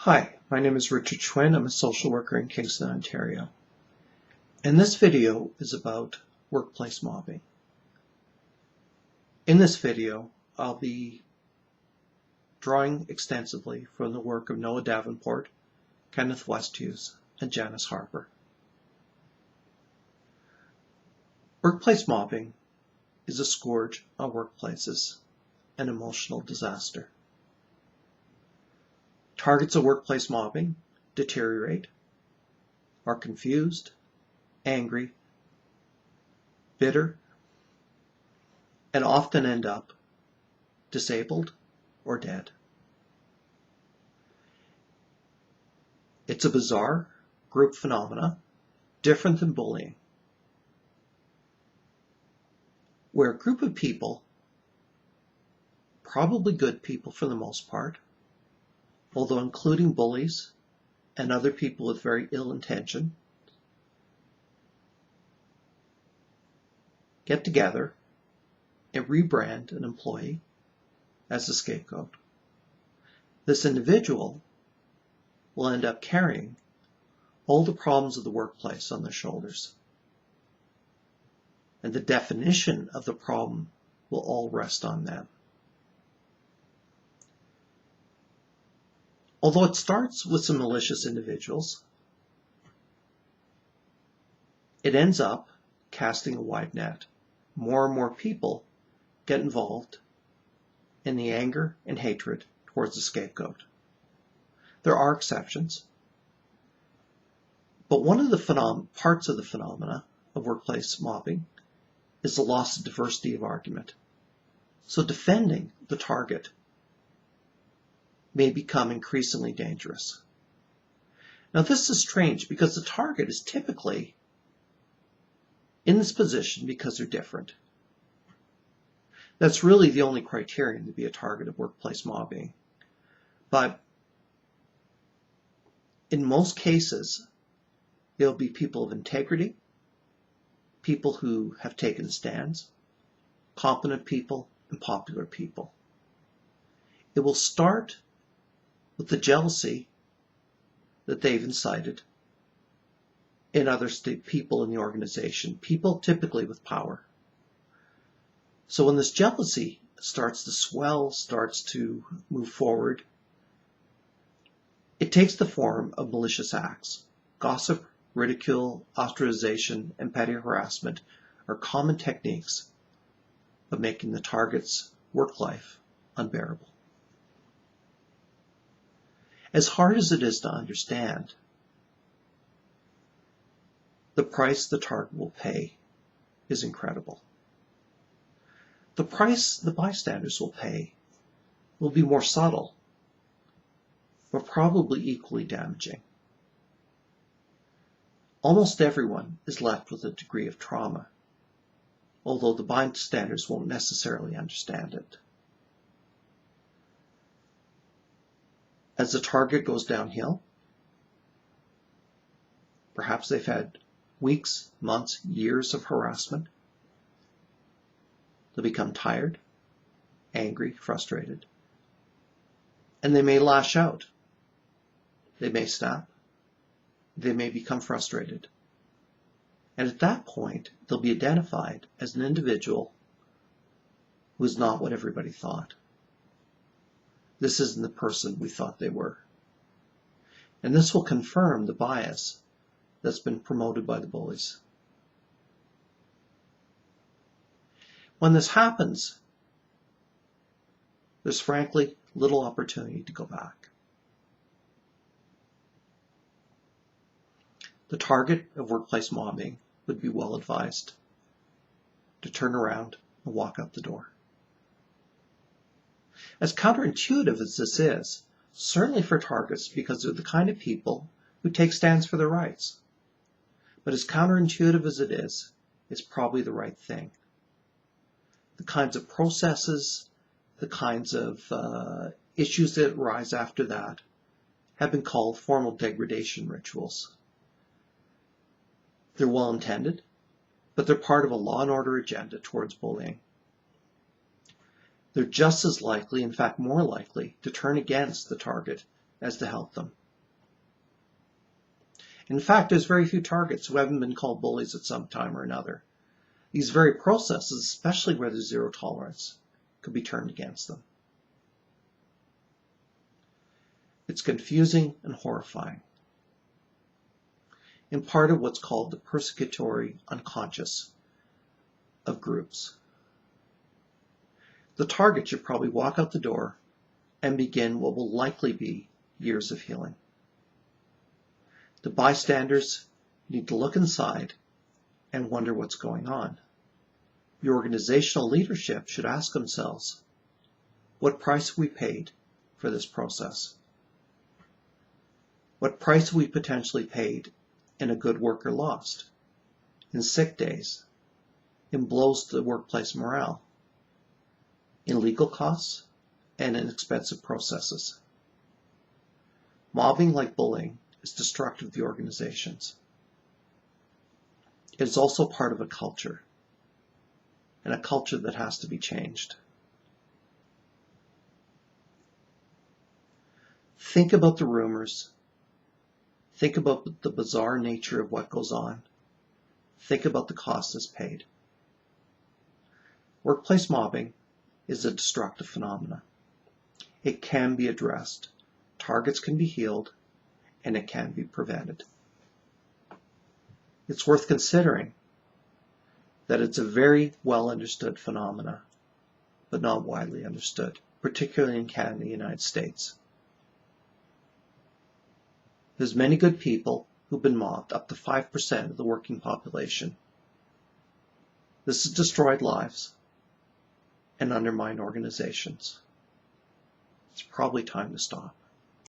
Hi, my name is Richard Schwinn. I'm a social worker in Kingston, Ontario. And this video is about workplace mobbing. In this video, I'll be drawing extensively from the work of Noah Davenport, Kenneth Westhuse, and Janice Harper. Workplace mobbing is a scourge on workplaces, an emotional disaster. Targets of workplace mobbing deteriorate, are confused, angry, bitter, and often end up disabled or dead. It's a bizarre group phenomena, different than bullying, where a group of people, probably good people for the most part, although including bullies and other people with very ill intention, get together and rebrand an employee as a scapegoat. This individual will end up carrying all the problems of the workplace on their shoulders. And the definition of the problem will all rest on them. Although it starts with some malicious individuals, it ends up casting a wide net. More and more people get involved in the anger and hatred towards the scapegoat. There are exceptions, but one of the parts of the phenomena of workplace mobbing is the loss of diversity of argument. So defending the target may become increasingly dangerous. Now this is strange because the target is typically in this position because they're different. That's really the only criterion to be a target of workplace mobbing. But in most cases, there'll be people of integrity, people who have taken stands, competent people, and popular people. It will start with the jealousy that they've incited in other people in the organization, people typically with power. So when this jealousy starts to swell, starts to move forward, it takes the form of malicious acts. Gossip, ridicule, ostracization, and petty harassment are common techniques of making the target's work life unbearable. As hard as it is to understand, the price the target will pay is incredible. The price the bystanders will pay will be more subtle, but probably equally damaging. Almost everyone is left with a degree of trauma, although the bystanders won't necessarily understand it. As the target goes downhill, perhaps they've had weeks, months, years of harassment. They'll become tired, angry, frustrated, and they may lash out. They may snap. They may become frustrated. And at that point, they'll be identified as an individual who is not what everybody thought. This isn't the person we thought they were. And this will confirm the bias that's been promoted by the bullies. When this happens, there's frankly little opportunity to go back. The target of workplace mobbing would be well advised to turn around and walk out the door. As counterintuitive as this is, certainly for targets because they're the kind of people who take stands for their rights. But as counterintuitive as it is, it's probably the right thing. The kinds of processes, the kinds of issues that arise after that have been called formal degradation rituals. They're well intended, but they're part of a law and order agenda towards bullying. They're just as likely, in fact more likely, to turn against the target as to help them. In fact, there's very few targets who haven't been called bullies at some time or another. These very processes, especially where there's zero tolerance, could be turned against them. It's confusing and horrifying. In part of what's called the persecutory unconscious of groups. The target should probably walk out the door and begin what will likely be years of healing. The bystanders need to look inside and wonder what's going on. The organizational leadership should ask themselves, what price have we paid for this process? What price have we potentially paid in a good worker lost, in sick days, in blows to the workplace morale, in legal costs, and in expensive processes? Mobbing, like bullying, is destructive to the organizations. It is also part of a culture, and a culture that has to be changed. Think about the rumors. Think about the bizarre nature of what goes on. Think about the cost that's paid. Workplace mobbing is a destructive phenomenon. It can be addressed. Targets can be healed, and it can be prevented. It's worth considering that it's a very well understood phenomena, but not widely understood, particularly in Canada and the United States. There's many good people who've been mobbed, up to 5% of the working population. This has destroyed lives and undermined organizations. It's probably time to stop.